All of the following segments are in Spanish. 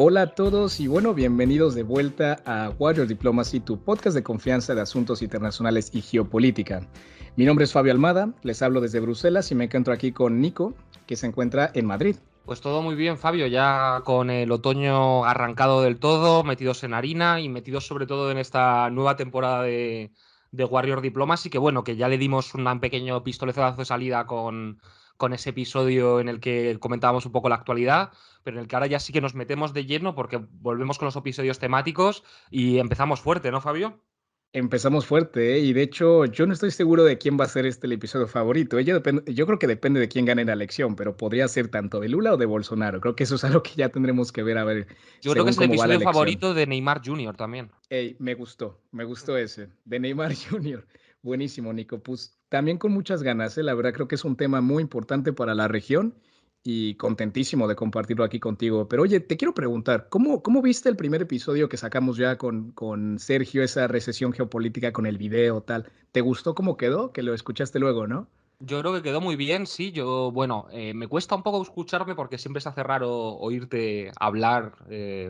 Hola a todos y bueno, bienvenidos de vuelta a Warrior Diplomacy, tu podcast de confianza de asuntos internacionales y geopolítica. Mi nombre es Fabio Almada, les hablo desde Bruselas y me encuentro aquí con Nico, que se encuentra en Madrid. Pues todo muy bien, Fabio, ya con el otoño arrancado del todo, metidos en harina y metidos sobre todo en esta nueva temporada de Warrior Diplomacy, que bueno, que ya le dimos un pequeño pistoletazo de salida con ese episodio en el que comentábamos un poco la actualidad, pero en el que ahora ya sí que nos metemos de lleno porque volvemos con los episodios temáticos y empezamos fuerte, ¿no, Fabio? Empezamos fuerte, ¿eh? Y de hecho yo no estoy seguro de quién va a ser el episodio favorito. Yo creo que depende de quién gane la elección, pero podría ser tanto de Lula o de Bolsonaro. Creo que eso es algo que ya tendremos que ver a ver Yo creo que según es el cómo va la episodio elección. favorito de Neymar Jr. también. Ey, me gustó ese, de Neymar Jr. Buenísimo, Nico. Pues también con muchas ganas, ¿eh? La verdad creo que es un tema muy importante para la región y contentísimo de compartirlo aquí contigo. Pero oye, te quiero preguntar, ¿cómo viste el primer episodio que sacamos ya con Sergio, esa recesión geopolítica con el video, tal? ¿Te gustó cómo quedó? Que lo escuchaste luego, ¿no? Yo creo que quedó muy bien, sí. Bueno, me cuesta un poco escucharme porque siempre se hace raro oírte hablar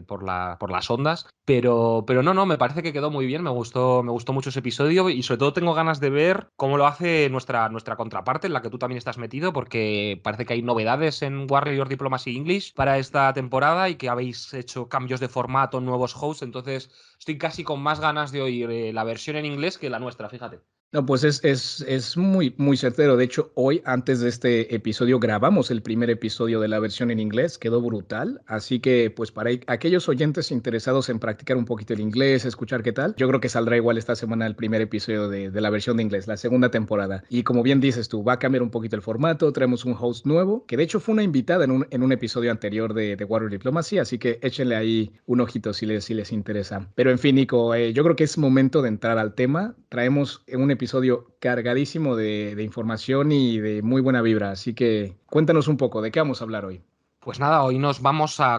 por las ondas, pero no, me parece que quedó muy bien. Me gustó mucho ese episodio y sobre todo tengo ganas de ver cómo lo hace nuestra contraparte, en la que tú también estás metido, porque parece que hay novedades en Warrior Diplomacy English para esta temporada y que habéis hecho cambios de formato, nuevos hosts, entonces estoy casi con más ganas de oír la versión en inglés que la nuestra, fíjate. No, pues es muy certero. De hecho, hoy, antes de este episodio, grabamos el primer episodio de la versión en inglés. Quedó brutal. Así que, pues, para aquellos oyentes interesados en practicar un poquito el inglés, escuchar qué tal, yo creo que saldrá igual esta semana el primer episodio de la versión de inglés, la segunda temporada. Y como bien dices tú, va a cambiar un poquito el formato. Traemos un host nuevo, que de hecho fue una invitada en un episodio anterior de Warrior Diplomacy. Así que échenle ahí un ojito si les interesa. Pero en fin, Nico, yo creo que es momento de entrar al tema. Traemos un episodio cargadísimo de información y de muy buena vibra, así que cuéntanos un poco, ¿de qué vamos a hablar hoy? Pues nada, hoy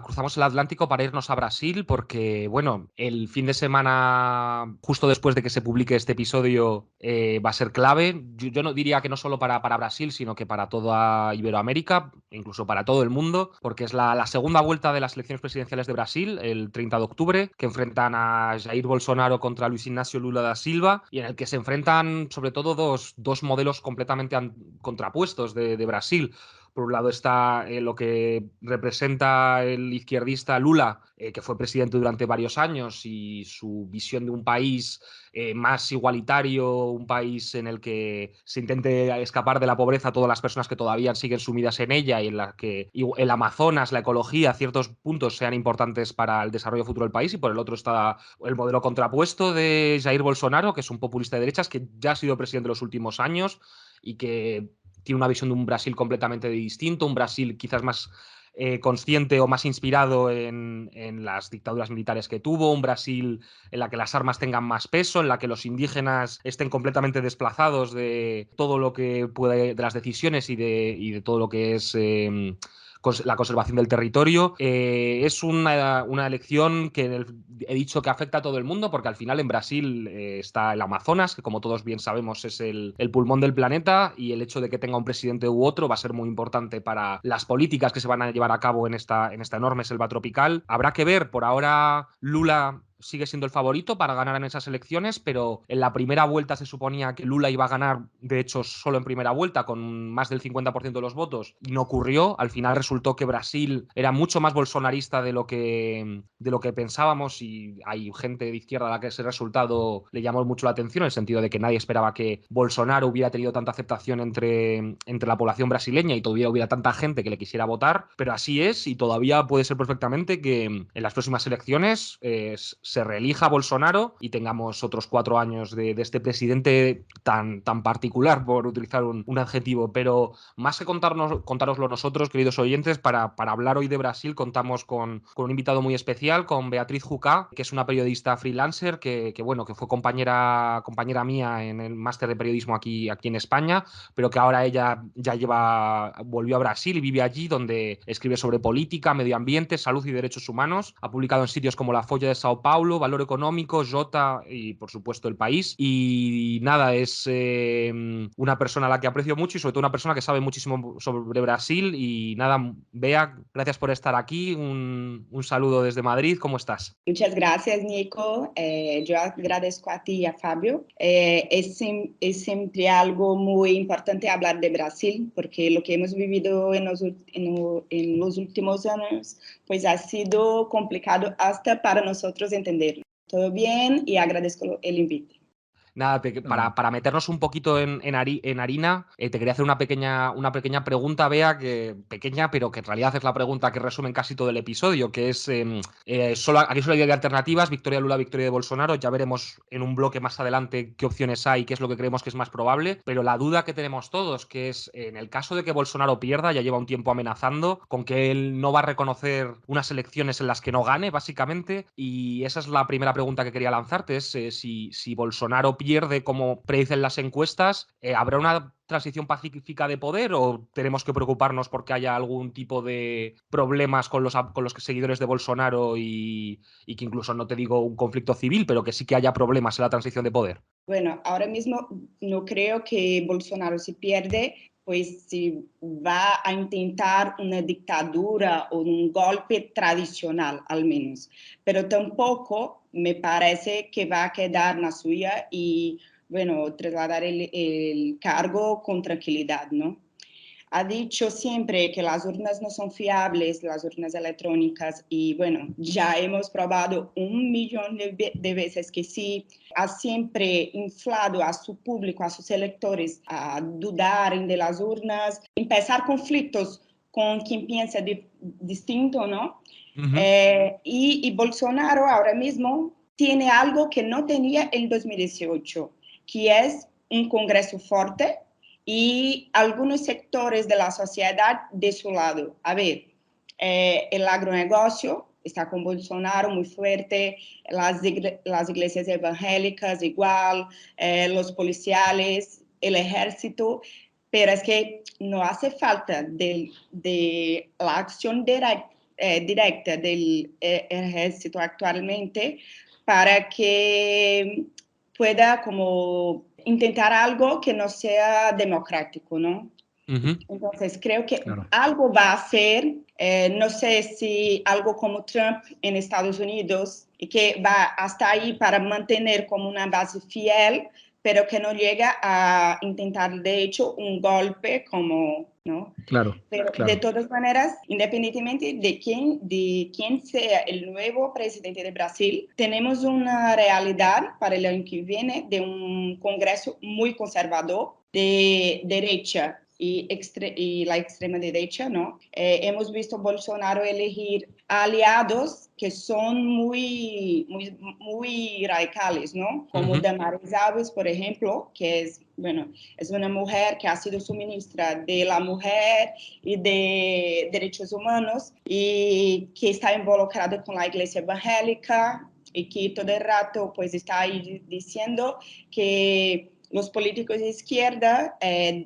cruzamos el Atlántico para irnos a Brasil porque, bueno, el fin de semana, justo después de que se publique este episodio, va a ser clave. Yo no diría que no solo para Brasil, sino que para toda Iberoamérica, incluso para todo el mundo, porque es la segunda vuelta de las elecciones presidenciales de Brasil, el 30 de octubre, que enfrentan a Jair Bolsonaro contra Luis Ignacio Lula da Silva, y en el que se enfrentan sobre todo dos modelos completamente contrapuestos de Brasil. Por un lado está lo que representa el izquierdista Lula, que fue presidente durante varios años, y su visión de un país más igualitario, un país en el que se intente escapar de la pobreza a todas las personas que todavía siguen sumidas en ella y en la que el Amazonas, la ecología, ciertos puntos sean importantes para el desarrollo futuro del país. Y por el otro está el modelo contrapuesto de Jair Bolsonaro, que es un populista de derechas que ya ha sido presidente en los últimos años y que tiene una visión de un Brasil completamente distinto, un Brasil quizás más consciente o más inspirado en las dictaduras militares que tuvo, un Brasil en la que las armas tengan más peso, en la que los indígenas estén completamente desplazados de todo lo que puede, de las decisiones y de todo lo que es la conservación del territorio. Es una elección que he dicho que afecta a todo el mundo porque al final en Brasil está el Amazonas, que como todos bien sabemos es el pulmón del planeta, y el hecho de que tenga un presidente u otro va a ser muy importante para las políticas que se van a llevar a cabo en esta enorme selva tropical. Habrá que ver, por ahora Lula sigue siendo el favorito para ganar en esas elecciones, pero en la primera vuelta se suponía que Lula iba a ganar, de hecho, solo en primera vuelta, con más del 50% de los votos, y no ocurrió. Al final resultó que Brasil era mucho más bolsonarista de lo que pensábamos, y hay gente de izquierda a la que ese resultado le llamó mucho la atención, en el sentido de que nadie esperaba que Bolsonaro hubiera tenido tanta aceptación entre la población brasileña y todavía hubiera tanta gente que le quisiera votar, pero así es, y todavía puede ser perfectamente que en las próximas elecciones se reelija Bolsonaro y tengamos otros 4 años de este presidente tan particular, por utilizar un adjetivo. Pero más que contároslo nosotros, queridos oyentes, para hablar hoy de Brasil contamos con un invitado muy especial, con Beatriz Jucá, que es una periodista freelancer bueno, que fue compañera mía en el máster de periodismo aquí en España, pero que ahora ella volvió a Brasil y vive allí, donde escribe sobre política, medio ambiente, salud y derechos humanos. Ha publicado en sitios como La Folla de Sao Paulo, Paulo, Valor Económico, Jota y por supuesto El País. Y nada, es una persona a la que aprecio mucho y sobre todo una persona que sabe muchísimo sobre Brasil. Y nada, Bea, gracias por estar aquí. Un saludo desde Madrid. ¿Cómo estás? Muchas gracias, Nico. Yo agradezco a ti y a Fabio. Es siempre algo muy importante hablar de Brasil, porque lo que hemos vivido en los últimos años, pues ha sido complicado hasta para nosotros entenderlo. Todo bien y agradezco el invite. Nada, para meternos un poquito en harina, te quería hacer una pequeña pregunta, Bea, pequeña, pero que en realidad es la pregunta que resume casi todo el episodio, que es, aquí solo hay de alternativas, victoria de Lula, victoria de Bolsonaro, ya veremos en un bloque más adelante qué opciones hay, qué es lo que creemos que es más probable, pero la duda que tenemos todos, que es, en el caso de que Bolsonaro pierda, ya lleva un tiempo amenazando con que él no va a reconocer unas elecciones en las que no gane, básicamente, y esa es la primera pregunta que quería lanzarte, es si Bolsonaro pierde como predicen las encuestas, ¿habrá una transición pacífica de poder o tenemos que preocuparnos porque haya algún tipo de problemas con los seguidores de Bolsonaro y que incluso no te digo un conflicto civil, pero que sí que haya problemas en la transición de poder? Bueno, ahora mismo no creo que Bolsonaro si pierde, pues si va a intentar una dictadura o un golpe tradicional al menos, pero tampoco me parece que va a quedar en la suya y, bueno, trasladar el cargo con tranquilidad, ¿no? Ha dicho siempre que las urnas no son fiables, las urnas electrónicas, y bueno, ya hemos probado 1 millón de veces que sí. Ha siempre inflado a su público, a sus electores, a dudar de las urnas, empezar conflictos con quien piensa distinto, ¿no? Uh-huh. Y Bolsonaro ahora mismo tiene algo que no tenía en 2018, que es un Congreso fuerte y algunos sectores de la sociedad de su lado. A ver, el agronegocio está con Bolsonaro muy fuerte, las iglesias evangélicas igual, los policiales, el ejército, pero es que no hace falta de la acción directa del ejército actualmente para que pueda como intentar algo que no sea democrático, ¿no? Uh-huh. Entonces, creo que algo va a hacer, no sé si algo como Trump en Estados Unidos, y que va hasta ahí para mantener como una base fiel, pero que no llega a intentar, de hecho, un golpe como, ¿no? Claro. Pero claro. de todas maneras, independientemente de quién sea el nuevo presidente de Brasil, tenemos una realidad para el año que viene de un Congreso muy conservador de derecha y la extrema derecha, ¿no? Hemos visto a Bolsonaro elegir aliados que son muy radicales, ¿no? Como Uh-huh. Damares Alves, por ejemplo, que es, bueno, es una mujer que ha sido su ministra de la mujer y de derechos humanos y que está involucrada con la iglesia evangélica y que todo el rato pues está ahí diciendo que los políticos de izquierda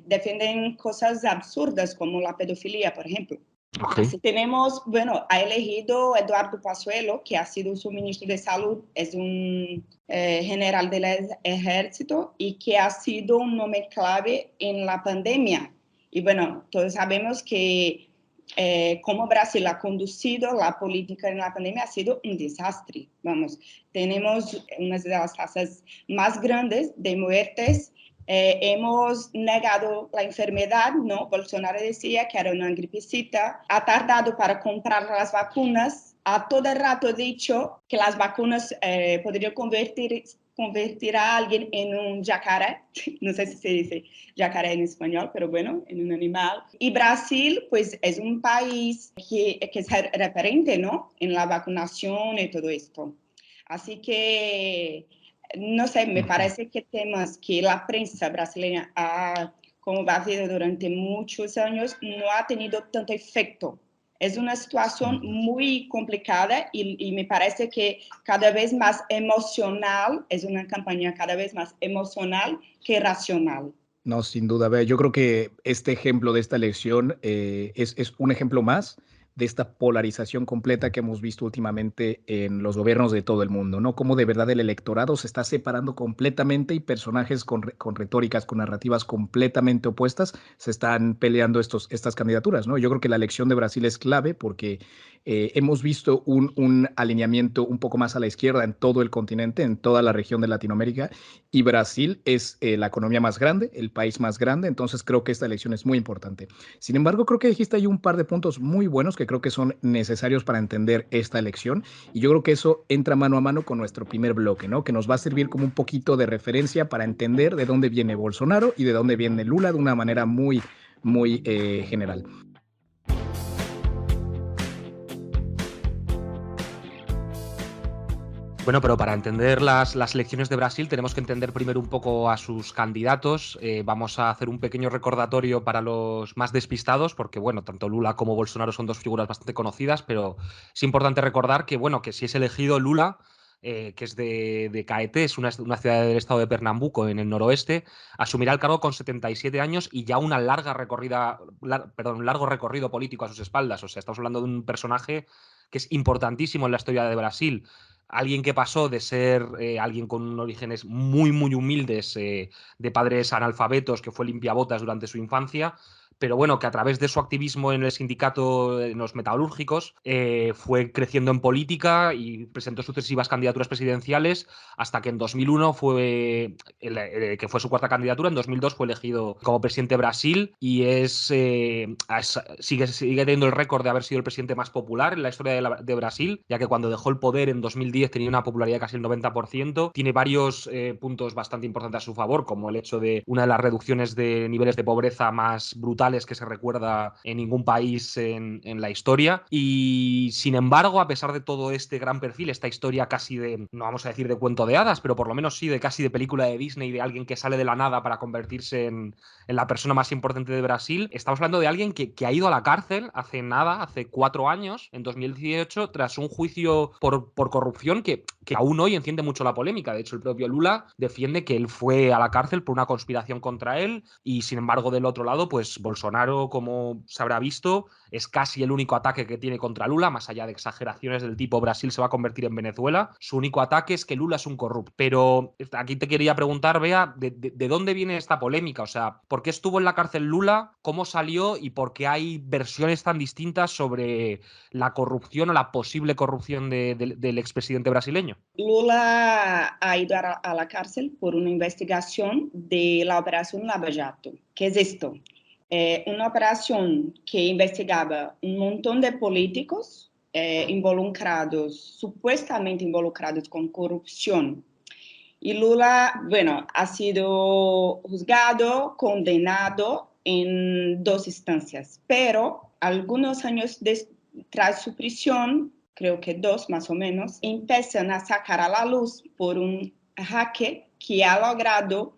defienden cosas absurdas como la pedofilia, por ejemplo. Okay. Así tenemos, bueno, ha elegido Eduardo Pazuello, que ha sido su ministro de Salud, es un general del ejército y que ha sido un nombre clave en la pandemia. Y bueno, todos sabemos que como Brasil ha conducido la política en la pandemia ha sido un desastre. Vamos, tenemos una de las tasas más grandes de muertes. Hemos negado la enfermedad, ¿no? Bolsonaro decía que era una gripecita. Ha tardado para comprar las vacunas. Ha todo el rato dicho que las vacunas podrían convertir a alguien en un jacaré, no sé si se dice jacaré en español, pero bueno, en un animal. Y Brasil, pues es un país que es referente, ¿no? En la vacunación y todo esto. Así que, no sé, me parece que temas que la prensa brasileña ha combatido durante muchos años no ha tenido tanto efecto. Es una situación muy complicada y me parece que cada vez más emocional, es una campaña cada vez más emocional que racional. No, sin duda. Yo creo que este ejemplo de esta elección es un ejemplo más de esta polarización completa que hemos visto últimamente en los gobiernos de todo el mundo, ¿no? Cómo de verdad el electorado se está separando completamente y personajes con retóricas, con narrativas completamente opuestas se están peleando estas candidaturas, ¿no? Yo creo que la elección de Brasil es clave porque hemos visto un alineamiento un poco más a la izquierda en todo el continente, en toda la región de Latinoamérica, y Brasil es la economía más grande, el país más grande, entonces creo que esta elección es muy importante. Sin embargo, creo que dijiste ahí un par de puntos muy buenos que creo que son necesarios para entender esta elección, y yo creo que eso entra mano a mano con nuestro primer bloque, ¿no? Que nos va a servir como un poquito de referencia para entender de dónde viene Bolsonaro y de dónde viene Lula de una manera muy general. Bueno, pero para entender las elecciones de Brasil tenemos que entender primero un poco a sus candidatos. Vamos a hacer un pequeño recordatorio para los más despistados, porque bueno, tanto Lula como Bolsonaro son dos figuras bastante conocidas, pero es importante recordar que, bueno, que si es elegido Lula, que es de Caeté, es una ciudad del estado de Pernambuco, en el noroeste, asumirá el cargo con 77 años y ya un largo recorrido político a sus espaldas. O sea, estamos hablando de un personaje que es importantísimo en la historia de Brasil. Alguien que pasó de ser alguien con orígenes muy humildes, de padres analfabetos, que fue limpiabotas durante su infancia, pero bueno, que a través de su activismo en el sindicato, en los metalúrgicos, fue creciendo en política y presentó sucesivas candidaturas presidenciales hasta que en 2001 que fue su cuarta candidatura, en 2002 fue elegido como presidente de Brasil y sigue teniendo el récord de haber sido el presidente más popular en la historia de Brasil, ya que cuando dejó el poder en 2010 tenía una popularidad de casi el 90%. Tiene varios puntos bastante importantes a su favor, como el hecho de una de las reducciones de niveles de pobreza más brutales que se recuerda en ningún país en la historia. Y sin embargo, a pesar de todo este gran perfil, esta historia casi no vamos a decir de cuento de hadas, pero por lo menos sí casi de película de Disney, de alguien que sale de la nada para convertirse en la persona más importante de Brasil, estamos hablando de alguien que ha ido a la cárcel hace 4 años, en 2018, tras un juicio por corrupción que aún hoy enciende mucho la polémica. De hecho, el propio Lula defiende que él fue a la cárcel por una conspiración contra él y, sin embargo, del otro lado, pues Bolsonaro, como se habrá visto, es casi el único ataque que tiene contra Lula, más allá de exageraciones del tipo Brasil se va a convertir en Venezuela. Su único ataque es que Lula es un corrupto. Pero aquí te quería preguntar, Bea, ¿de dónde viene esta polémica? O sea, ¿por qué estuvo en la cárcel Lula? ¿Cómo salió? ¿Y por qué hay versiones tan distintas sobre la corrupción o la posible corrupción del expresidente brasileño? Lula ha ido a la cárcel por una investigación de la Operación Lava Jato. ¿Qué es esto? Una operación que investigaba un montón de políticos supuestamente involucrados con corrupción. Y Lula, bueno, ha sido juzgado, condenado en 2 instancias, pero algunos años tras su prisión, creo que 2 más o menos, empiezan a sacar a la luz por un hacker que ha logrado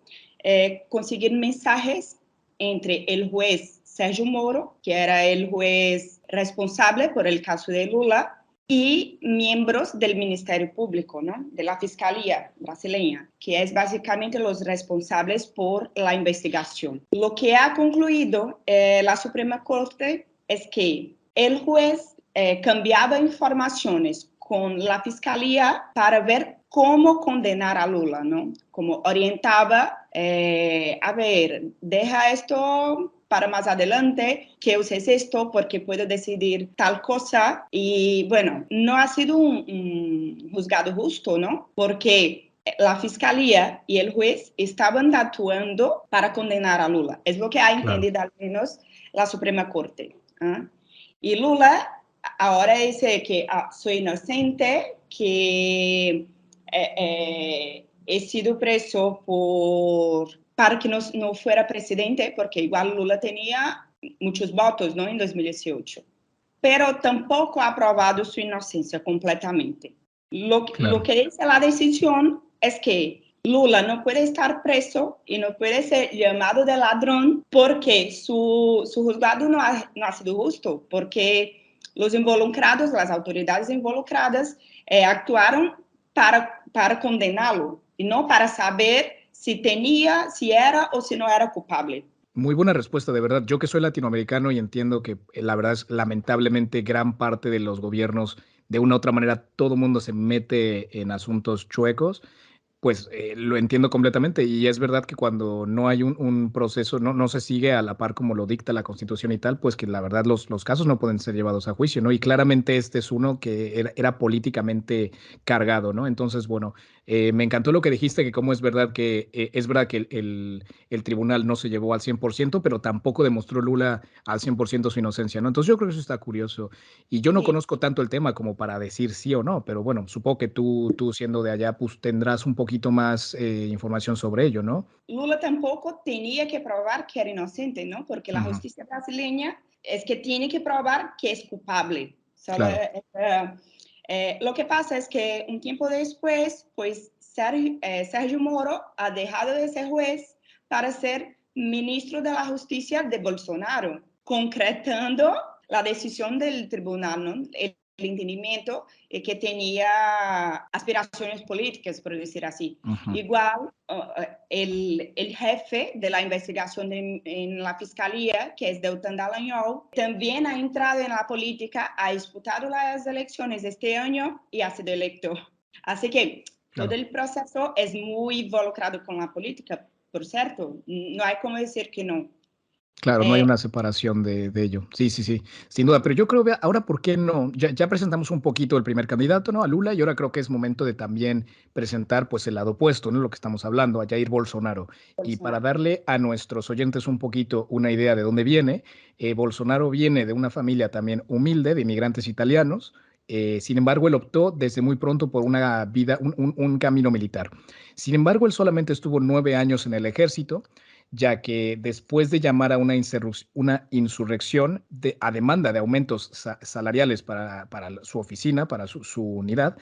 conseguir mensajes entre el juez Sérgio Moro, que era el juez responsable por el caso de Lula, y miembros del Ministerio Público, ¿no? De la Fiscalía brasileña, que es básicamente los responsables por la investigación. Lo que ha concluido la Suprema Corte es que el juez cambiaba informaciones con la Fiscalía para ver cómo condenar a Lula, ¿no? Como orientaba, a ver, deja esto para más adelante, que uses esto porque puedo decidir tal cosa. Y bueno, no ha sido un juzgado justo, ¿no? Porque la fiscalía y el juez estaban actuando para condenar a Lula. Es lo que ha entendido al menos la Suprema Corte. Y Lula ahora dice que soy inocente, que he sido preso para que no fuera presidente, porque igual Lula tenía muchos votos, ¿no? En 2018. Pero tampoco ha probado su inocencia completamente. Lo que dice la decisión es que Lula no puede estar preso y no puede ser llamado de ladrón porque su juzgado no ha sido justo, porque los involucrados, las autoridades involucradas, actuaron para condenarlo y no para saber si era o si no era culpable. Muy buena respuesta, de verdad. Yo que soy latinoamericano y entiendo que la verdad es lamentablemente gran parte de los gobiernos, de una u otra manera, todo mundo se mete en asuntos chuecos. Pues lo entiendo completamente y es verdad que cuando no hay un proceso, no se sigue a la par como lo dicta la Constitución y tal, pues que la verdad los casos no pueden ser llevados a juicio, ¿no? Y claramente este es uno que era políticamente cargado, ¿no? Entonces, bueno, me encantó lo que dijiste, que como es verdad que el tribunal no se llevó al 100%, pero tampoco demostró Lula al 100% su inocencia, ¿no? Entonces yo creo que eso está curioso. Y yo no Sí. conozco tanto el tema como para decir sí o no, pero bueno, supongo que tú siendo de allá, pues tendrás un poquito más información sobre ello, ¿no? Lula tampoco tenía que probar que era inocente, ¿no? Porque la Ujú, justicia brasileña es que tiene que probar que es culpable. Solo, claro. lo que pasa es que un tiempo después, pues Sergio Moro ha dejado de ser juez para ser ministro de la Justicia de Bolsonaro, concretando la decisión del tribunal, ¿no? El entendimiento que tenía aspiraciones políticas, por decir así. Ujú. Igual, el jefe de la investigación en la fiscalía, que es Deltan Dallagnol, también ha entrado en la política, ha disputado las elecciones este año y ha sido electo. Así que todo Claro. el proceso es muy involucrado con la política, por cierto. No hay como decir que no. Claro, no hay Eh, una separación de ello. Sí, sí, sí, sin duda. Pero yo creo, vea, ahora, ¿por qué no? Ya presentamos un poquito el primer candidato, ¿no? A Lula, y ahora creo que es momento de también presentar, pues, el lado opuesto, ¿no? Lo que estamos hablando, a Jair Bolsonaro. Y para Bolsonaro. darle a nuestros oyentes un poquito una idea de dónde viene, Bolsonaro viene de una familia también humilde, de inmigrantes italianos. Sin embargo, él optó desde muy pronto por una vida, un camino militar. Sin embargo, él solamente estuvo 9 años en el ejército, ya que después de llamar a una insurrección a demanda de aumentos salariales para su oficina, para su unidad,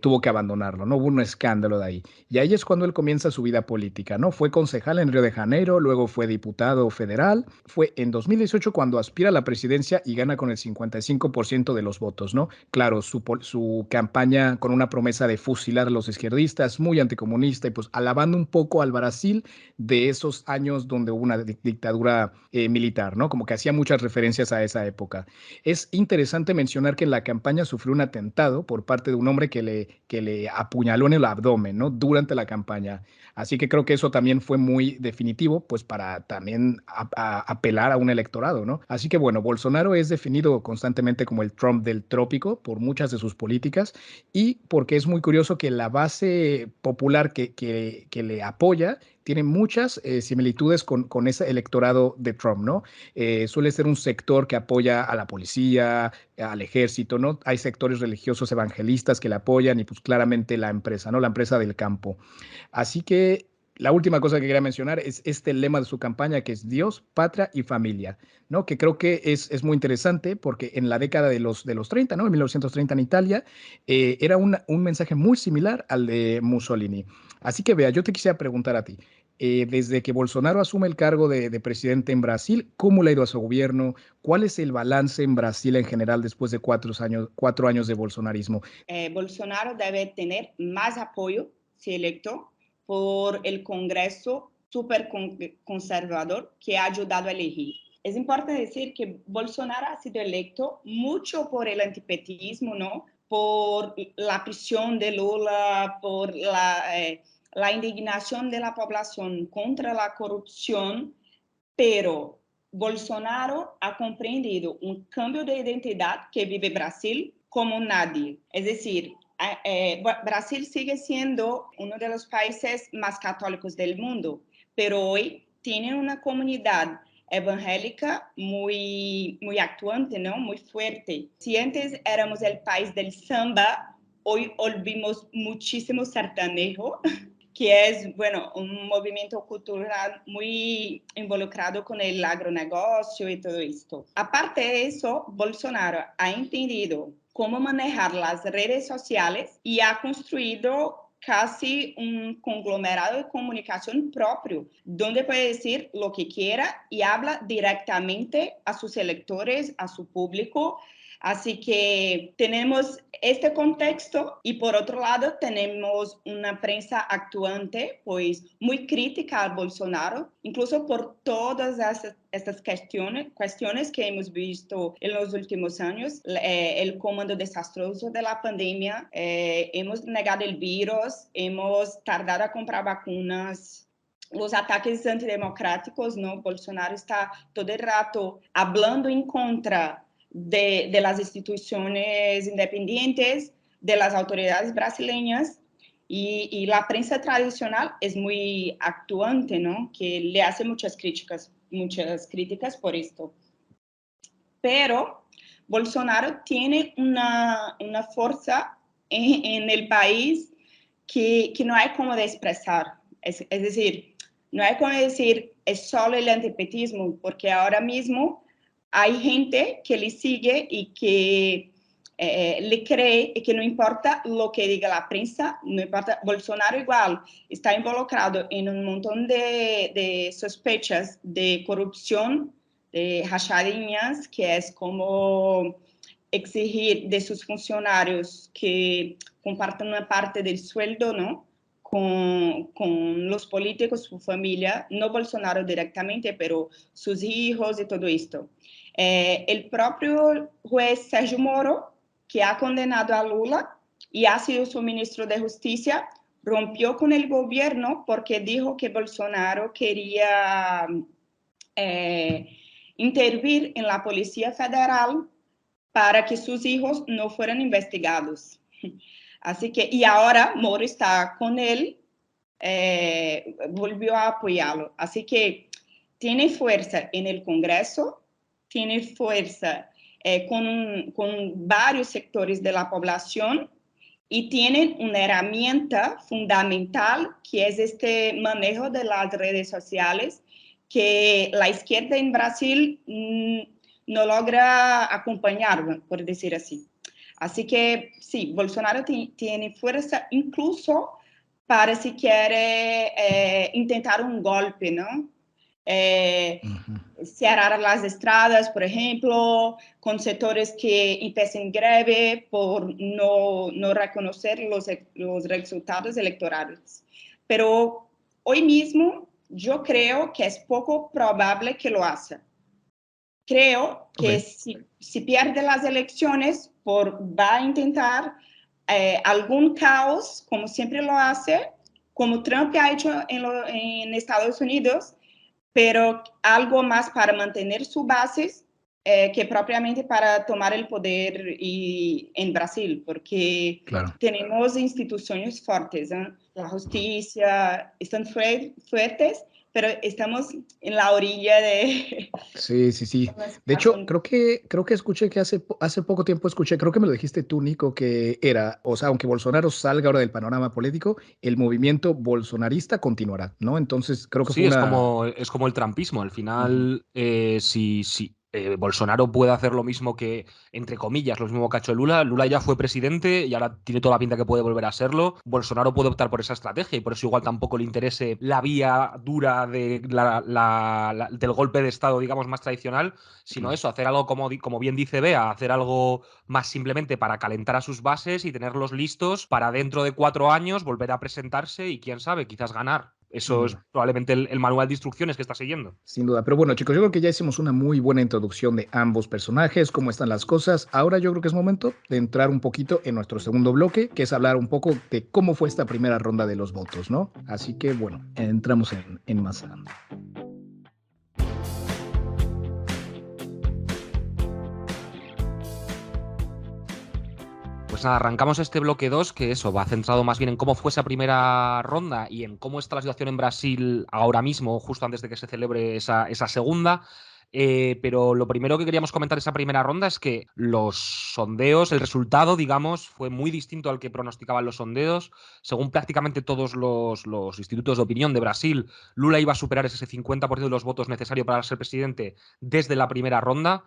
tuvo que abandonarlo, ¿no? Hubo un escándalo de ahí. Y ahí es cuando él comienza su vida política, ¿no? Fue concejal en Río de Janeiro, luego fue diputado federal, fue en 2018 cuando aspira a la presidencia y gana con el 55% de los votos, ¿no? Claro, su campaña con una promesa de fusilar a los izquierdistas, muy anticomunista y pues alabando un poco al Brasil de esos años donde hubo una dictadura militar, ¿no? Como que hacía muchas referencias a esa época. Es interesante mencionar que en la campaña sufrió un atentado por parte de un hombre que le apuñaló en el abdomen, ¿no? Durante la campaña. Así que creo que eso también fue muy definitivo, pues para también apelar a un electorado, ¿no? Así que bueno, Bolsonaro es definido constantemente como el Trump del trópico por muchas de sus políticas y porque es muy curioso que la base popular que le apoya tiene muchas similitudes con ese electorado de Trump, ¿no? Suele ser un sector que apoya a la policía, al ejército, ¿no? Hay sectores religiosos evangelistas que le apoyan y pues claramente la empresa, ¿no? La empresa del campo. Así que la última cosa que quería mencionar es este lema de su campaña que es Dios, patria y familia, ¿no? Que creo que es muy interesante porque en la década de los 30, ¿no? En 1930 en Italia, era un mensaje muy similar al de Mussolini. Así que vea, yo te quisiera preguntar a ti, desde que Bolsonaro asume el cargo de presidente en Brasil, ¿cómo le ha ido a su gobierno? ¿Cuál es el balance en Brasil en general después de 4 años de bolsonarismo? Bolsonaro debe tener más apoyo, si electo, por el Congreso súper conservador que ha ayudado a elegir. Es importante decir que Bolsonaro ha sido electo mucho por el antipetismo, ¿no? Por la prisión de Lula, por la indignación de la población contra la corrupción, pero Bolsonaro ha comprendido un cambio de identidad que vive Brasil como nadie. Es decir, Brasil sigue siendo uno de los países más católicos del mundo, pero hoy tiene una comunidad evangélica muy actuante, ¿no? Muy fuerte. Si antes éramos el país del samba, hoy olvidamos muchísimo sertanejo, que es, bueno, un movimiento cultural muy involucrado con el agronegocio y todo esto. Aparte de eso, Bolsonaro ha entendido cómo manejar las redes sociales y ha construido casi un conglomerado de comunicación propio, donde puede decir lo que quiera y habla directamente a sus electores, a su público, Así que tenemos este contexto y por otro lado tenemos una prensa actuante, pues muy crítica al Bolsonaro, incluso por todas estas cuestiones que hemos visto en los últimos años, el comando desastroso de la pandemia, hemos negado el virus, hemos tardado a comprar vacunas, los ataques antidemocráticos, ¿no? Bolsonaro está todo el rato hablando en contra de las instituciones independientes, de las autoridades brasileñas, y la prensa tradicional es muy actuante, ¿no? Que le hace muchas críticas por esto. Pero Bolsonaro tiene una fuerza en el país que no hay como de expresar. Es decir, no hay como decir, es solo el antipetismo, porque ahora mismo hay gente que le sigue y que le cree y que no importa lo que diga la prensa, no importa. Bolsonaro igual está involucrado en un montón de sospechas de corrupción, de rachadinhas, que es como exigir de sus funcionarios que compartan una parte del sueldo, ¿no? Con los políticos, su familia, no Bolsonaro directamente, pero sus hijos y todo esto. El propio juez Sergio Moro, que ha condenado a Lula y ha sido su ministro de Justicia, rompió con el gobierno porque dijo que Bolsonaro quería intervenir en la Policía Federal para que sus hijos no fueran investigados. Así que, y ahora Moro está con él, volvió a apoyarlo. Así que tiene fuerza en el Congreso, tiene fuerza con varios sectores de la población y tienen una herramienta fundamental que es este manejo de las redes sociales que la izquierda en Brasil no logra acompañar, por decir así. Así que sí, Bolsonaro tiene fuerza incluso para si quiere intentar un golpe, ¿no? Cerrar las estradas, por ejemplo, con sectores que empiecen greve por no reconocer los resultados electorales. Pero hoy mismo yo creo que es poco probable que lo haga. Creo que si pierde las elecciones, va a intentar algún caos, como siempre lo hace, como Trump ha hecho en Estados Unidos, pero algo más para mantener sus bases que propiamente para tomar el poder en Brasil, porque tenemos instituciones fuertes, ¿eh? La justicia están fuertes, pero estamos en la orilla de... Sí, sí, sí. De hecho, creo que escuché que hace poco tiempo creo que me lo dijiste tú, Nico, que era, o sea, aunque Bolsonaro salga ahora del panorama político, el movimiento bolsonarista continuará, ¿no? Entonces, creo que sí, fue es como el trumpismo. Al final, si Bolsonaro puede hacer lo mismo que, entre comillas, lo mismo que ha hecho Lula. Lula ya fue presidente y ahora tiene toda la pinta que puede volver a serlo. Bolsonaro puede optar por esa estrategia y por eso igual tampoco le interese la vía dura de del golpe de Estado, digamos, más tradicional, sino eso, hacer algo, como bien dice Bea, hacer algo más simplemente para calentar a sus bases y tenerlos listos para dentro de 4 años volver a presentarse y, quién sabe, quizás ganar. Eso es probablemente el manual de instrucciones que está siguiendo. Sin duda. Pero bueno, chicos, yo creo que ya hicimos una muy buena introducción de ambos personajes, cómo están las cosas. Ahora yo creo que es momento de entrar un poquito en nuestro segundo bloque, que es hablar un poco de cómo fue esta primera ronda de los votos, ¿no? Así que bueno, entramos en masa. Pues nada, arrancamos este bloque 2, que eso va centrado más bien en cómo fue esa primera ronda y en cómo está la situación en Brasil ahora mismo, justo antes de que se celebre esa segunda. Pero lo primero que queríamos comentar de esa primera ronda es que los sondeos, el resultado, digamos, fue muy distinto al que pronosticaban los sondeos. Según prácticamente todos los institutos de opinión de Brasil, Lula iba a superar ese 50% de los votos necesarios para ser presidente desde la primera ronda.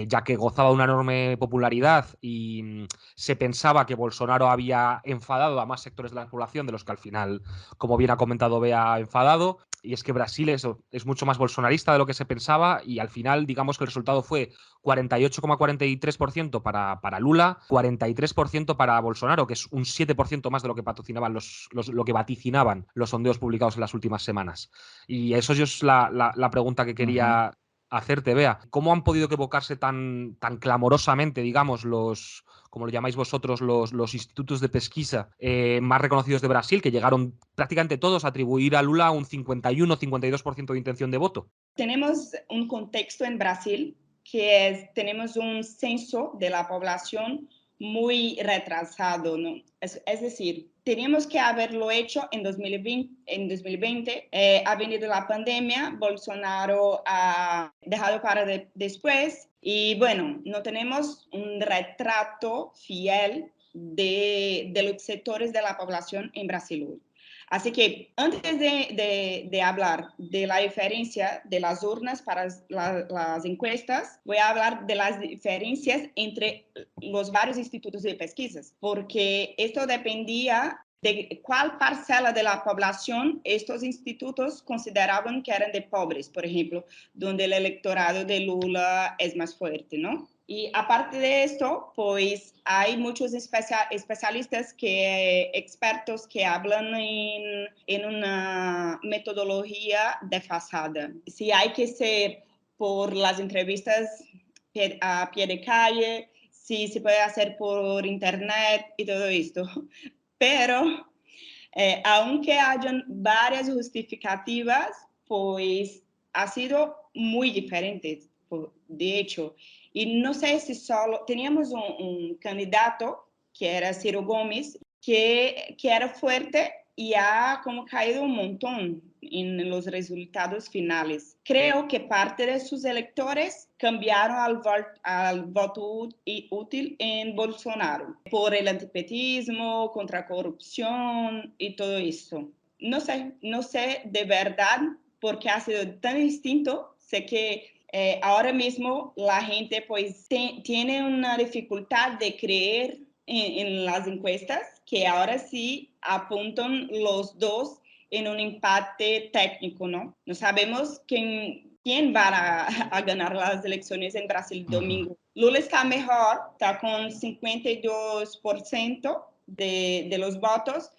Ya que gozaba de una enorme popularidad y se pensaba que Bolsonaro había enfadado a más sectores de la población de los que al final, como bien ha comentado Bea, ha enfadado. y es que Brasil es mucho más bolsonarista de lo que se pensaba y al final digamos que el resultado fue 48,43% para Lula, 43% para Bolsonaro, que es un 7% más de lo que lo que vaticinaban los sondeos publicados en las últimas semanas. Y eso es la pregunta que quería hacerte, Bea. ¿Cómo han podido equivocarse tan clamorosamente, digamos, como lo llamáis vosotros, los institutos de pesquisa más reconocidos de Brasil, que llegaron prácticamente todos a atribuir a Lula un 51-52% de intención de voto? Tenemos un contexto en Brasil que tenemos un censo de la población muy retrasado, ¿no? Es decir, teníamos que haberlo hecho en 2020. Ha venido la pandemia, Bolsonaro ha dejado para después y bueno, no tenemos un retrato fiel de los sectores de la población en Brasil hoy. Así que antes de hablar de la diferencia de las urnas para las encuestas, voy a hablar de las diferencias entre los varios institutos de pesquisas, porque esto dependía de cuál parcela de la población estos institutos consideraban que eran de pobres, por ejemplo, donde el electorado de Lula es más fuerte, ¿no? Y aparte de esto, pues hay muchos especialistas, expertos que hablan en una metodología desfasada. Si hay que ser por las entrevistas a pie de calle, si se puede hacer por internet y todo esto. Pero aunque hayan varias justificativas, pues ha sido muy diferente, de hecho. Y no sé si solo teníamos un candidato que era Ciro Gomes, que era fuerte y ha como caído un montón en los resultados finales. Creo que parte de sus electores cambiaron al voto útil en Bolsonaro por el antipetismo, contra la corrupción y todo eso. No sé de verdad por qué ha sido tan distinto. Sé que ahora mismo la gente pues tiene una dificultad de creer en las encuestas, que ahora sí apuntan los dos en un empate técnico, ¿no? No sabemos quién va a ganar las elecciones en Brasil domingo. Lula está mejor, está con 52% de los votos,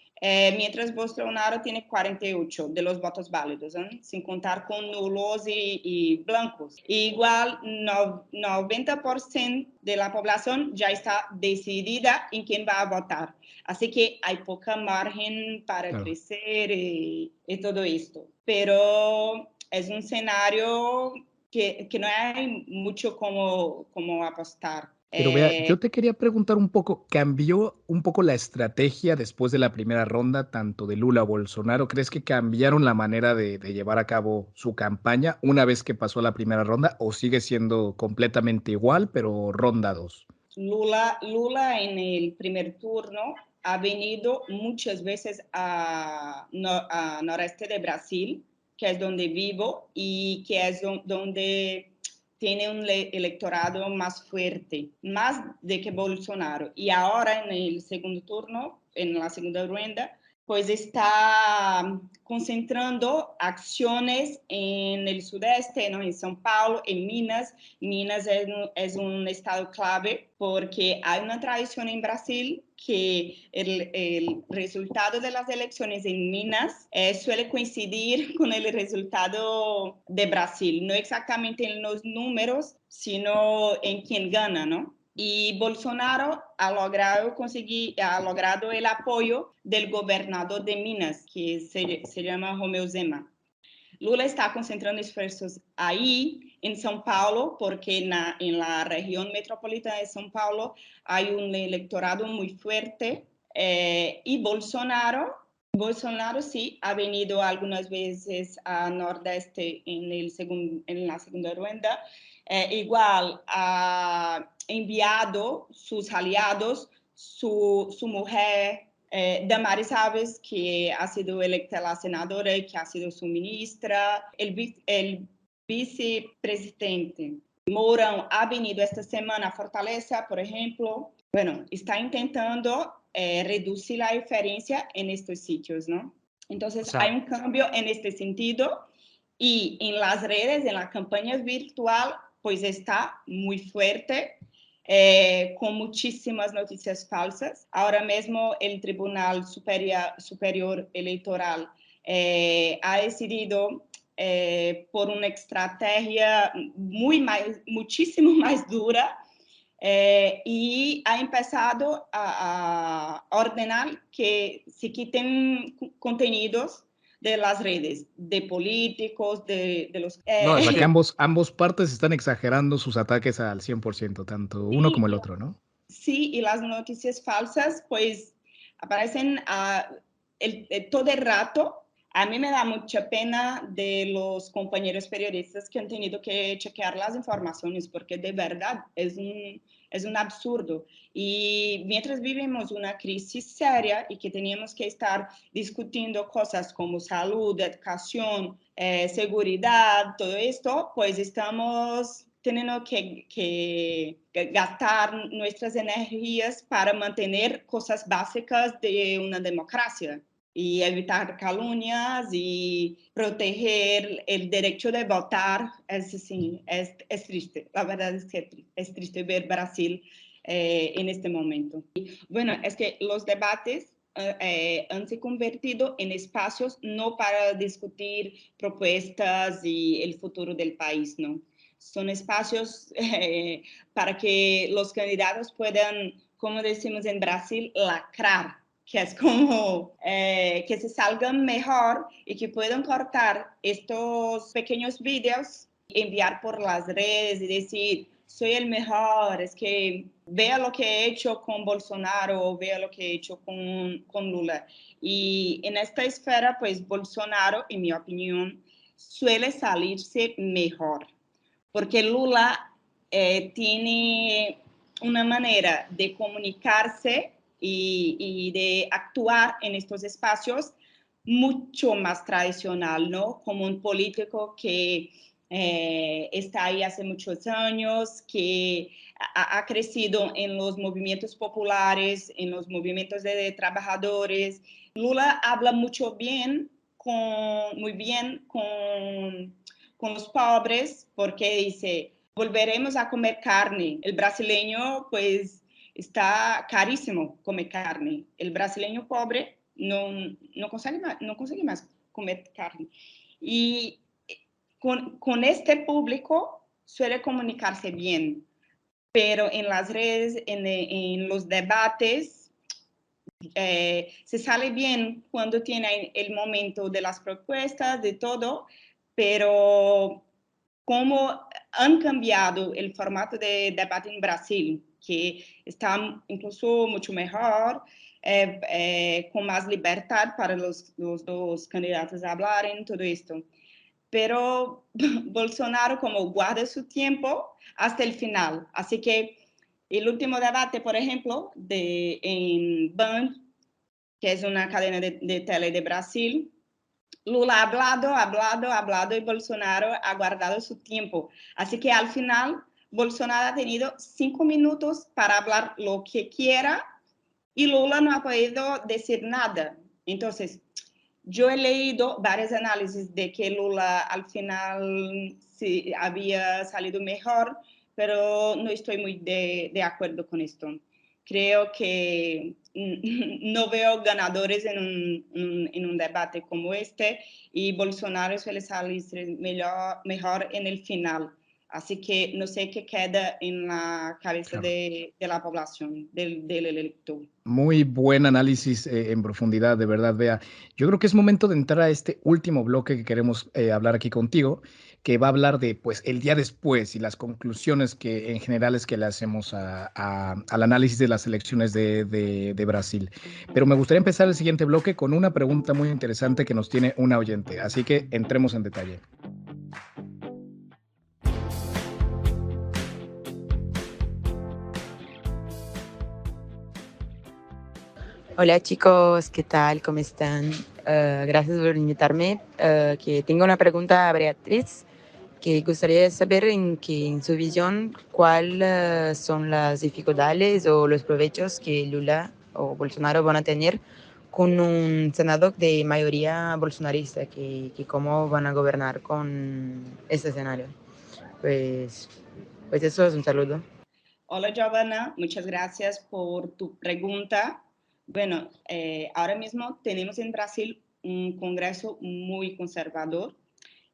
mientras Bolsonaro tiene 48% de los votos válidos, sin contar con nulos y blancos. Igual, 90% de la población ya está decidida en quién va a votar. Así que hay poca margen para crecer y todo esto. Pero es un escenario que no hay mucho como apostar. Pero vea, yo te quería preguntar un poco, ¿cambió un poco la estrategia después de la primera ronda, tanto de Lula a Bolsonaro? ¿Crees que cambiaron la manera de llevar a cabo su campaña una vez que pasó la primera ronda o sigue siendo completamente igual, pero ronda 2? Lula en el primer turno ha venido muchas veces a noreste de Brasil, que es donde vivo y que es donde tiene un electorado más fuerte, más de que Bolsonaro. Y ahora en el segundo turno, en la segunda ronda, pues está concentrando acciones en el sudeste, ¿no? En São Paulo, en Minas. Minas es un estado clave porque hay una tradición en Brasil que el resultado de las elecciones en Minas suele coincidir con el resultado de Brasil, no exactamente en los números, sino en quién gana, ¿no? Y Bolsonaro ha logrado el apoyo del gobernador de Minas, que se llama Romeu Zema. Lula está concentrando esfuerzos ahí en São Paulo, porque en la región metropolitana de São Paulo hay un electorado muy fuerte. Y Bolsonaro sí ha venido algunas veces a Nordeste en la segunda ronda. Igual ha enviado sus aliados, su mujer, Damares Alves, que ha sido electa la senadora y que ha sido su ministra, el vicepresidente Mourão ha venido esta semana a Fortaleza, por ejemplo. Bueno, está intentando reducir la diferencia en estos sitios, ¿no? Entonces, O sea, hay un cambio en este sentido y en las redes, en la campaña virtual, pues está muy fuerte, con muchísimas noticias falsas. Ahora mismo el Tribunal Superior Electoral ha decidido por una estrategia muchísimo más dura, y ha empezado a ordenar que se quiten contenidos de las redes, de políticos, de los... no, O es sea que que ambos partes están exagerando sus ataques al 100%, tanto uno sí, como el otro, ¿no? sí, y las noticias falsas pues aparecen todo el rato. A mí me da mucha pena de los compañeros periodistas que han tenido que chequear las informaciones porque de verdad es un absurdo. Y mientras vivimos una crisis seria y que teníamos que estar discutiendo cosas como salud, educación, seguridad, todo esto, pues estamos teniendo que gastar nuestras energías para mantener cosas básicas de una democracia y evitar calumnias y proteger el derecho de votar. Es triste, la verdad es que es triste ver Brasil en este momento. Bueno, es que los debates han se convertido en espacios no para discutir propuestas y el futuro del país, ¿no? Son espacios para que los candidatos puedan, como decimos en Brasil, lacrar, que es como que se salgan mejor y que puedan cortar estos pequeños videos, enviar por las redes y decir, soy el mejor, es que vea lo que he hecho con Bolsonaro, vea lo que he hecho con Lula. Y en esta esfera, pues Bolsonaro, en mi opinión, suele salirse mejor porque Lula tiene una manera de comunicarse y de actuar en estos espacios mucho más tradicional, ¿no? Como un político que está ahí hace muchos años, que ha crecido en los movimientos populares, en los movimientos de trabajadores. Lula habla muy bien con los pobres, porque dice, volveremos a comer carne. El brasileño, pues, está carísimo comer carne. El brasileño pobre no consigue más comer carne. Y con este público suele comunicarse bien, pero en las redes, en los debates, se sale bien cuando tiene el momento de las propuestas, de todo, pero como han cambiado el formato de debate en Brasil, que está incluso mucho mejor, con más libertad para los dos candidatos a hablar en todo esto. Pero Bolsonaro como guarda su tiempo hasta el final. Así que el último debate, por ejemplo, en Band, que es una cadena de tele de Brasil, Lula ha hablado y Bolsonaro ha guardado su tiempo. Así que al final, Bolsonaro ha tenido 5 minutos para hablar lo que quiera y Lula no ha podido decir nada. Entonces, yo he leído varios análisis de que Lula al final sí había salido mejor, pero no estoy muy de acuerdo con esto. Creo que no veo ganadores en un debate como este y Bolsonaro suele salir mejor en el final. Así que no sé qué queda en la cabeza Claro. de la población, del elector. Muy buen análisis en profundidad, de verdad, Bea. Yo creo que es momento de entrar a este último bloque que queremos hablar aquí contigo, que va a hablar de, pues, el día después y las conclusiones que en general es que le hacemos al análisis de las elecciones de Brasil. Pero me gustaría empezar el siguiente bloque con una pregunta muy interesante que nos tiene una oyente, así que entremos en detalle. Hola chicos, ¿qué tal? ¿Cómo están? Gracias por invitarme. Que tengo una pregunta a Beatriz, que gustaría saber en su visión cuáles son las dificultades o los provechos que Lula o Bolsonaro van a tener con un Senado de mayoría bolsonarista, que cómo van a gobernar con este escenario. Pues eso es un saludo. Hola Giovanna, muchas gracias por tu pregunta. Bueno, ahora mismo tenemos en Brasil un Congreso muy conservador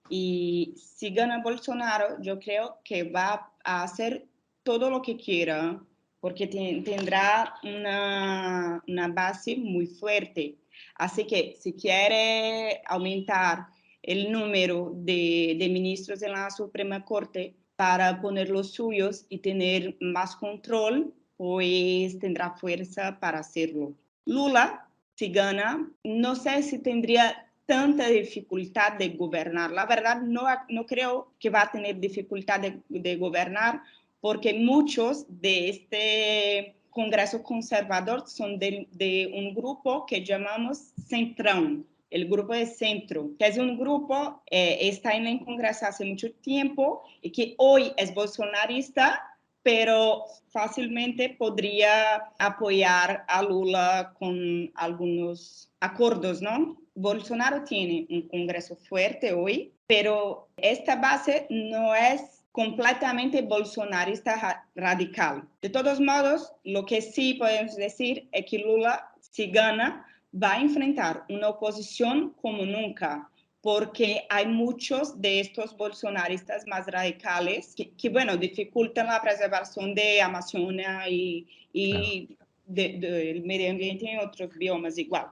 y si gana Bolsonaro, yo creo que va a hacer todo lo que quiera porque tendrá una base muy fuerte. Así que si quiere aumentar el número de ministros en la Suprema Corte para poner los suyos y tener más control, pues tendrá fuerza para hacerlo. Lula, si gana, no sé si tendría tanta dificultad de gobernar. La verdad, no creo que va a tener dificultad de gobernar porque muchos de este Congreso conservador son de un grupo que llamamos Centrão, el grupo de centro, que es un grupo, está en el Congreso hace mucho tiempo y que hoy es bolsonarista, pero fácilmente podría apoyar a Lula con algunos acuerdos, ¿no? Bolsonaro tiene un Congreso fuerte hoy, pero esta base no es completamente bolsonarista radical. De todos modos, lo que sí podemos decir es que Lula, si gana, va a enfrentar una oposición como nunca, porque hay muchos de estos bolsonaristas más radicales que bueno, dificultan la preservación de Amazonia y del medio ambiente en otros biomas igual.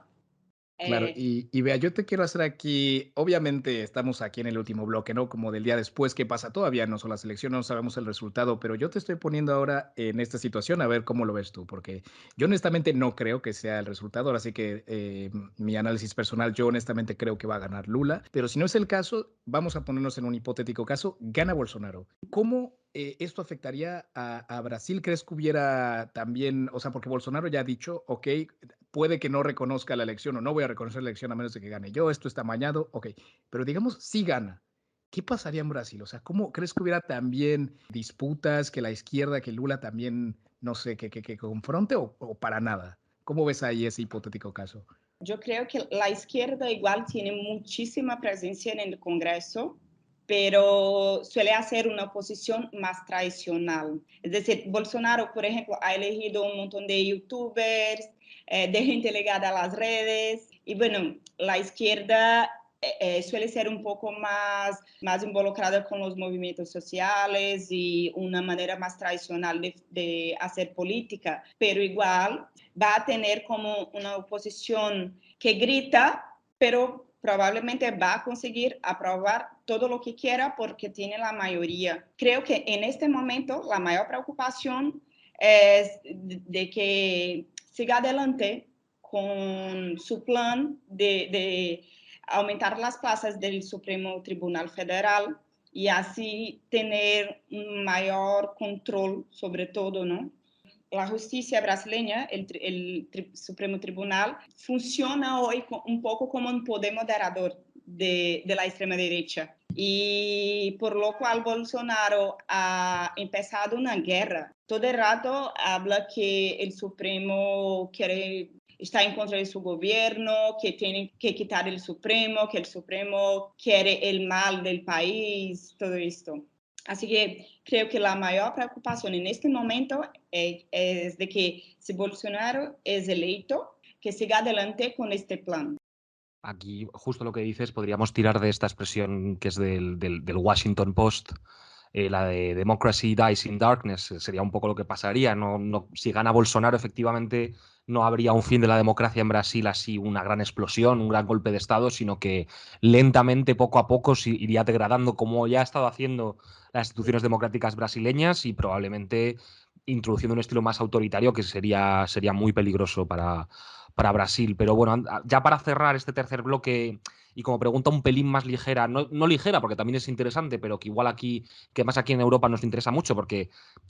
Claro, y vea, yo te quiero hacer aquí, obviamente estamos aquí en el último bloque, ¿no? Como del día después, ¿qué pasa? Todavía no son las elecciones, no sabemos el resultado, pero yo te estoy poniendo ahora en esta situación a ver cómo lo ves tú, porque yo honestamente no creo que sea el resultado, ahora sí que mi análisis personal, yo honestamente creo que va a ganar Lula, pero si no es el caso, vamos a ponernos en un hipotético caso, gana Bolsonaro. ¿Cómo esto afectaría a Brasil? ¿Crees que hubiera también, o sea, porque Bolsonaro ya ha dicho, ok, puede que no reconozca la elección o no voy a reconocer la elección a menos de que gane yo, esto está amañado, ok, pero digamos, si gana, ¿qué pasaría en Brasil? O sea, ¿cómo crees que hubiera también disputas, que la izquierda, que Lula también, no sé, que confronte o para nada? ¿Cómo ves ahí ese hipotético caso? Yo creo que la izquierda igual tiene muchísima presencia en el Congreso, pero suele hacer una oposición más tradicional. Es decir, Bolsonaro, por ejemplo, ha elegido un montón de youtubers, de gente ligada a las redes, y bueno, la izquierda suele ser un poco más involucrada con los movimientos sociales y una manera más tradicional de hacer política, pero igual va a tener como una oposición que grita, pero probablemente va a conseguir aprobar todo lo que quiera porque tiene la mayoría. Creo que en este momento la mayor preocupación es de que siga adelante con su plan de aumentar las plazas del Supremo Tribunal Federal y así tener un mayor control sobre todo, ¿no? La justicia brasileña, el Supremo Tribunal, funciona hoy un poco como un poder moderador de la extrema derecha. Y por lo cual Bolsonaro ha empezado una guerra. Todo el rato habla que el Supremo está en contra de su gobierno, que tienen que quitar el Supremo, que el Supremo quiere el mal del país, todo esto. Así que creo que la mayor preocupación en este momento es de que si Bolsonaro es electo, que siga adelante con este plan. Aquí, justo lo que dices, podríamos tirar de esta expresión que es del Washington Post, la de Democracy Dies in Darkness. Sería un poco lo que pasaría. Si gana Bolsonaro, efectivamente, no habría un fin de la democracia en Brasil, así una gran explosión, un gran golpe de Estado, sino que lentamente, poco a poco, se iría degradando, como ya ha estado haciendo las instituciones democráticas brasileñas, y probablemente introduciendo un estilo más autoritario que sería muy peligroso para Brasil. Pero bueno, ya para cerrar este tercer bloque y como pregunta un pelín más ligera, no ligera porque también es interesante, pero que igual aquí, que más aquí en Europa nos interesa mucho porque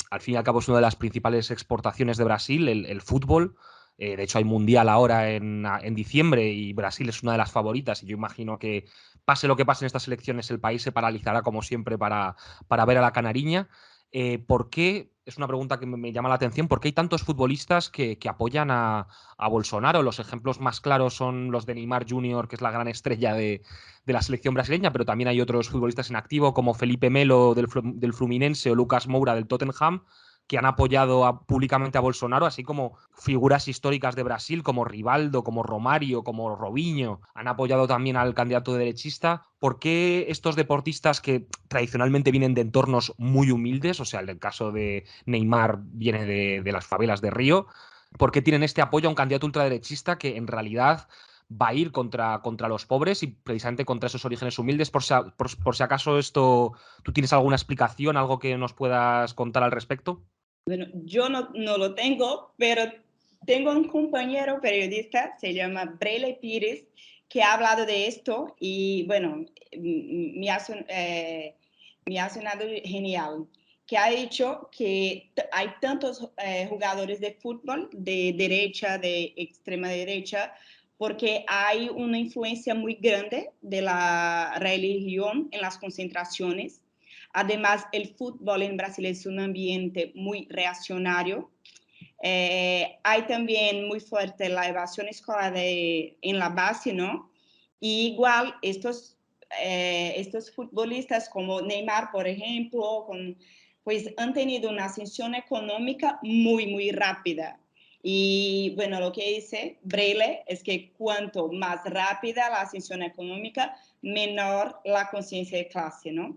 al fin y al cabo es una de las principales exportaciones de Brasil, el fútbol. De hecho hay mundial ahora en diciembre y Brasil es una de las favoritas y yo imagino que pase lo que pase en estas elecciones el país se paralizará como siempre para ver a la canariña. ¿por qué? Es una pregunta que me llama la atención. ¿Por qué hay tantos futbolistas que apoyan a Bolsonaro? Los ejemplos más claros son los de Neymar Jr., que es la gran estrella de la selección brasileña, pero también hay otros futbolistas en activo como Felipe Melo del Fluminense o Lucas Moura del Tottenham, que han apoyado públicamente a Bolsonaro, así como figuras históricas de Brasil como Rivaldo, como Romario, como Robinho, han apoyado también al candidato derechista. ¿Por qué estos deportistas que tradicionalmente vienen de entornos muy humildes, o sea, el caso de Neymar viene de las favelas de Río, por qué tienen este apoyo a un candidato ultraderechista que en realidad va a ir contra los pobres y precisamente contra esos orígenes humildes? Por si acaso esto, ¿tú tienes alguna explicación, algo que nos puedas contar al respecto? Bueno, yo no lo tengo, pero tengo un compañero periodista, se llama Brele Pires, que ha hablado de esto y bueno, me ha sonado genial, que ha dicho que hay tantos jugadores de fútbol de derecha, de extrema derecha, porque hay una influencia muy grande de la religión en las concentraciones. Además, el fútbol en Brasil es un ambiente muy reaccionario. Hay también muy fuerte la evasión escolar en la base, ¿no? Y igual estos futbolistas como Neymar, por ejemplo, pues han tenido una ascensión económica muy rápida. Y bueno, lo que dice Brele es que cuanto más rápida la ascensión económica, menor la conciencia de clase, ¿no?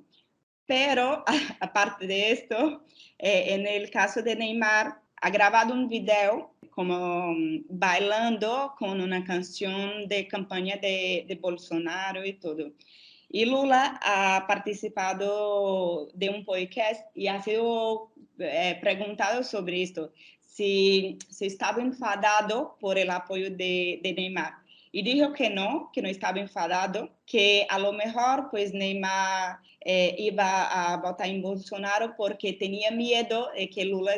Pero, aparte de esto, en el caso de Neymar, ha grabado un video como bailando con una canción de campaña de Bolsonaro y todo. Y Lula ha participado de un podcast y ha sido preguntado sobre esto, si estaba enfadado por el apoyo de Neymar. Y dijo que no estaba enfadado, que a lo mejor pues Neymar iba a votar en Bolsonaro porque tenía miedo de que Lula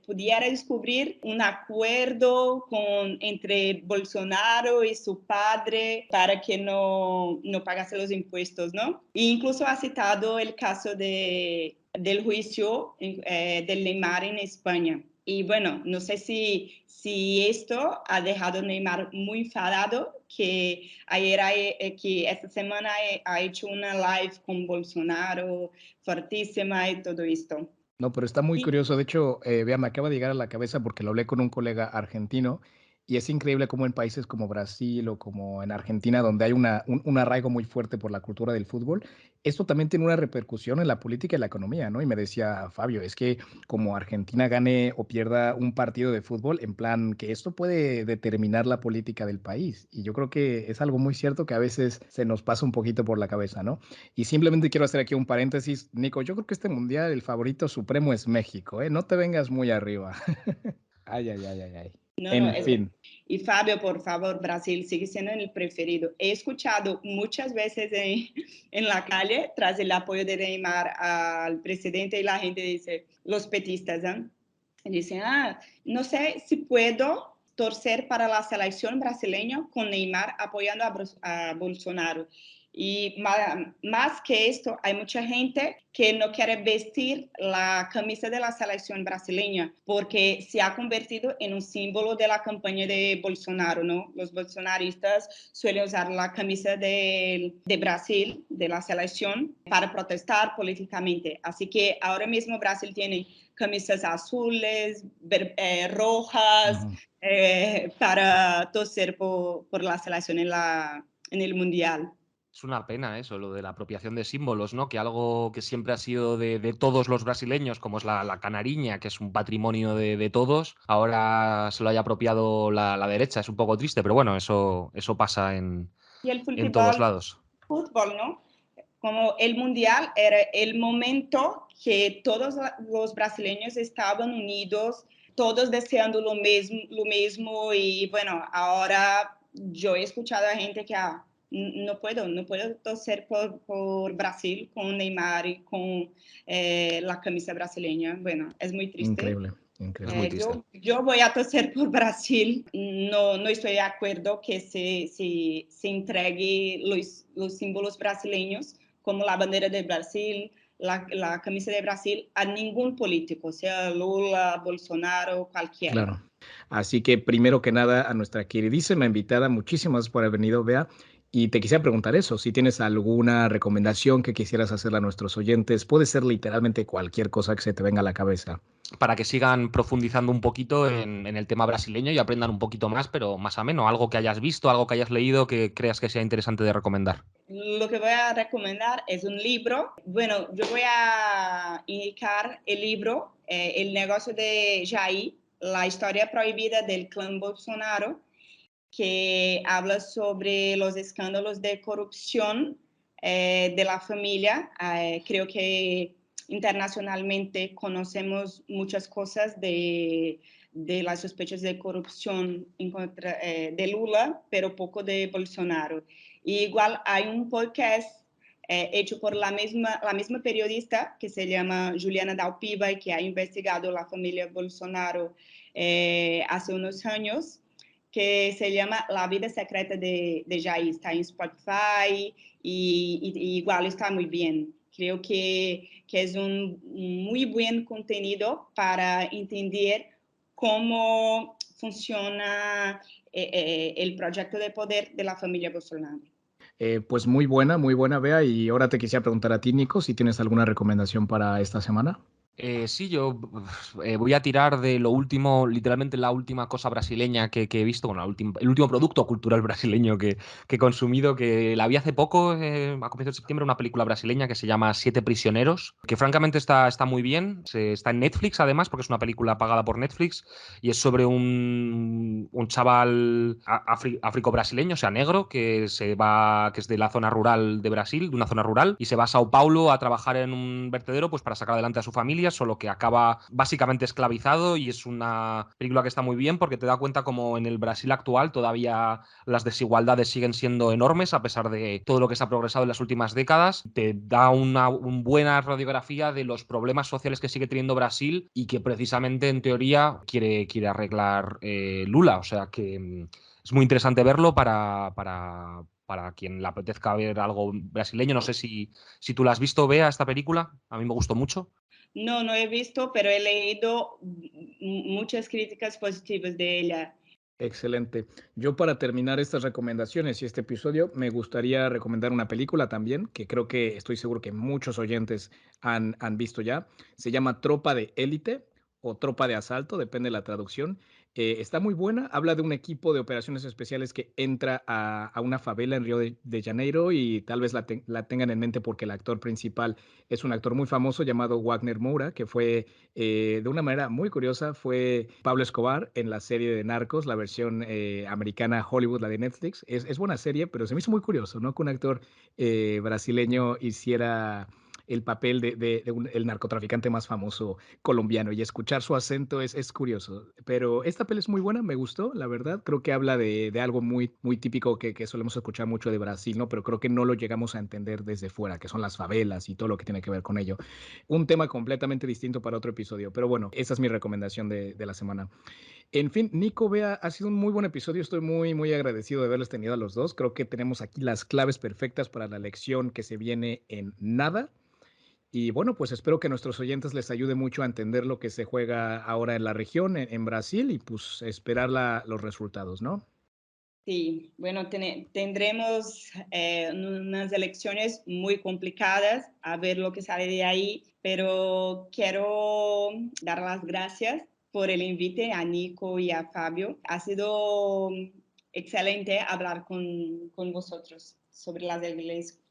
pudiera descubrir un acuerdo entre Bolsonaro y su padre para que no pagase los impuestos, ¿no? E incluso ha citado el caso del juicio del Neymar en España. Y bueno, no sé si esto ha dejado a Neymar muy enfadado, que que esta semana ha hecho una live con Bolsonaro fortísima y todo esto. No, pero está muy Y, curioso. De hecho, vea, me acaba de llegar a la cabeza porque lo hablé con un colega argentino y es increíble cómo en países como Brasil o como en Argentina, donde hay un arraigo muy fuerte por la cultura del fútbol, esto también tiene una repercusión en la política y la economía, ¿no? Y me decía Fabio, es que como Argentina gane o pierda un partido de fútbol, en plan que esto puede determinar la política del país. Y yo creo que es algo muy cierto que a veces se nos pasa un poquito por la cabeza, ¿no? Y simplemente quiero hacer aquí un paréntesis, Nico, yo creo que este mundial el favorito supremo es México, ¿eh? No te vengas muy arriba. Ay, ay, ay, ay, ay. no, En fin. y Fabio, por favor, Brasil sigue siendo el preferido. He escuchado muchas veces en la calle, tras el apoyo de Neymar al presidente, y la gente dice, los petistas, ¿eh? Dicen, no sé si puedo torcer para la selección brasileña con Neymar apoyando a Bolsonaro. Y más que esto, hay mucha gente que no quiere vestir la camisa de la selección brasileña porque se ha convertido en un símbolo de la campaña de Bolsonaro, ¿no? Los bolsonaristas suelen usar la camisa de Brasil, de la selección, para protestar políticamente. Así que ahora mismo Brasil tiene camisas azules, rojas, Ujú. para torcer por la selección en el Mundial. Es una pena eso, lo de la apropiación de símbolos, ¿no? Que algo que siempre ha sido de todos los brasileños, como es la canariña, que es un patrimonio de todos, ahora se lo haya apropiado la derecha. Es un poco triste, pero bueno, eso pasa Y el en todos lados. fútbol, ¿no? Como el Mundial era el momento que todos los brasileños estaban unidos, todos deseando lo mismo y bueno, ahora yo he escuchado a gente que no puedo torcer por Brasil con Neymar y con la camisa brasileña. Bueno, es muy triste. Increíble, Es increíble. muy triste. Yo voy a torcer por Brasil. No estoy de acuerdo que se entregue los símbolos brasileños, como la bandera de Brasil, la camisa de Brasil a ningún político, sea Lula, Bolsonaro, cualquiera. Claro. Así que primero que nada a nuestra queridísima invitada, muchísimas gracias por haber venido, Bea. Y te quisiera preguntar eso, si tienes alguna recomendación que quisieras hacerle a nuestros oyentes, puede ser literalmente cualquier cosa que se te venga a la cabeza. Para que sigan profundizando un poquito en el tema brasileño y aprendan un poquito más, pero más ameno, algo que hayas visto, algo que hayas leído que creas que sea interesante de recomendar. Lo que voy a recomendar es un libro. Bueno, yo voy a indicar el libro, El negocio de Jair, la historia prohibida del clan Bolsonaro, que habla sobre los escándalos de corrupción de la familia. Creo que internacionalmente conocemos muchas cosas de las sospechas de corrupción de Lula, pero poco de Bolsonaro. Y igual hay un podcast hecho por la misma periodista que se llama Juliana Dalpiba y que ha investigado la familia Bolsonaro hace unos años, que se llama La vida secreta de Jair. Está en Spotify y igual está muy bien. Creo que es un muy buen contenido para entender cómo funciona el proyecto de poder de la familia Bolsonaro. Pues muy buena, Bea. Y ahora te quisiera preguntar a ti, Nico, si tienes alguna recomendación para esta semana. Sí, yo voy a tirar de lo último, literalmente la última cosa brasileña que he visto, bueno, el último producto cultural brasileño que he consumido, que la vi hace poco, a comienzos de septiembre, una película brasileña que se llama Siete Prisioneros, que francamente está muy bien, está en Netflix además, porque es una película pagada por Netflix, y es sobre un chaval africo-brasileño, o sea, negro, que es de la zona rural de Brasil, de una zona rural, y se va a Sao Paulo a trabajar en un vertedero pues para sacar adelante a su familia, solo que acaba básicamente esclavizado, y es una película que está muy bien porque te da cuenta como en el Brasil actual todavía las desigualdades siguen siendo enormes a pesar de todo lo que se ha progresado en las últimas décadas. Te da una buena radiografía de los problemas sociales que sigue teniendo Brasil y que precisamente en teoría quiere arreglar Lula, o sea que es muy interesante verlo para quien le apetezca ver algo brasileño. No sé si tú la has visto, Bea, esta película. A mí me gustó mucho. No he visto, pero he leído muchas críticas positivas de ella. Excelente. Yo para terminar estas recomendaciones y este episodio, me gustaría recomendar una película también, que creo que estoy seguro que muchos oyentes han visto ya. Se llama Tropa de Élite o Tropa de Asalto, depende de la traducción. Está muy buena, habla de un equipo de operaciones especiales que entra a una favela en Río de Janeiro, y tal vez la tengan en mente porque el actor principal es un actor muy famoso llamado Wagner Moura, que fue de una manera muy curiosa, fue Pablo Escobar en la serie de Narcos, la versión americana Hollywood, la de Netflix. Es buena serie, pero se me hizo muy curioso, ¿no? Que un actor brasileño hiciera el papel de el narcotraficante más famoso colombiano, y escuchar su acento es curioso. Pero esta peli es muy buena, me gustó, la verdad. Creo que habla de algo muy típico que solemos escuchar mucho de Brasil, ¿no? Pero creo que no lo llegamos a entender desde fuera, que son las favelas y todo lo que tiene que ver con ello. Un tema completamente distinto para otro episodio, pero bueno, esa es mi recomendación de la semana. En fin, Nico, Bea, ha sido un muy buen episodio. Estoy muy agradecido de haberles tenido a los dos. Creo que tenemos aquí las claves perfectas para la lección que se viene en nada. Y bueno, pues espero que a nuestros oyentes les ayude mucho a entender lo que se juega ahora en la región, en Brasil, y pues esperar los resultados, ¿no? Sí, bueno, tendremos unas elecciones muy complicadas, a ver lo que sale de ahí, pero quiero dar las gracias por el invite a Nico y a Fabio. Ha sido excelente hablar con vosotros sobre las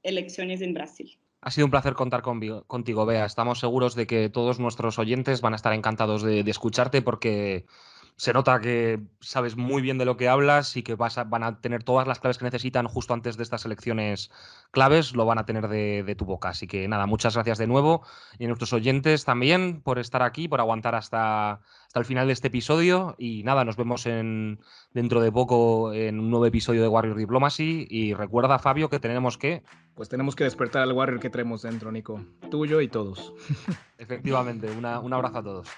elecciones en Brasil. Ha sido un placer contar contigo, Bea. Estamos seguros de que todos nuestros oyentes van a estar encantados de escucharte, porque se nota que sabes muy bien de lo que hablas y que van a tener todas las claves que necesitan justo antes de estas elecciones claves, lo van a tener de tu boca. Así que nada, muchas gracias de nuevo, y a nuestros oyentes también por estar aquí, por aguantar hasta el final de este episodio. Y nada, nos vemos dentro de poco en un nuevo episodio de Warrior Diplomacy. Y recuerda, Fabio, que tenemos que... Pues tenemos que despertar al Warrior que traemos dentro, Nico. Tuyo y todos. Efectivamente, un abrazo a todos.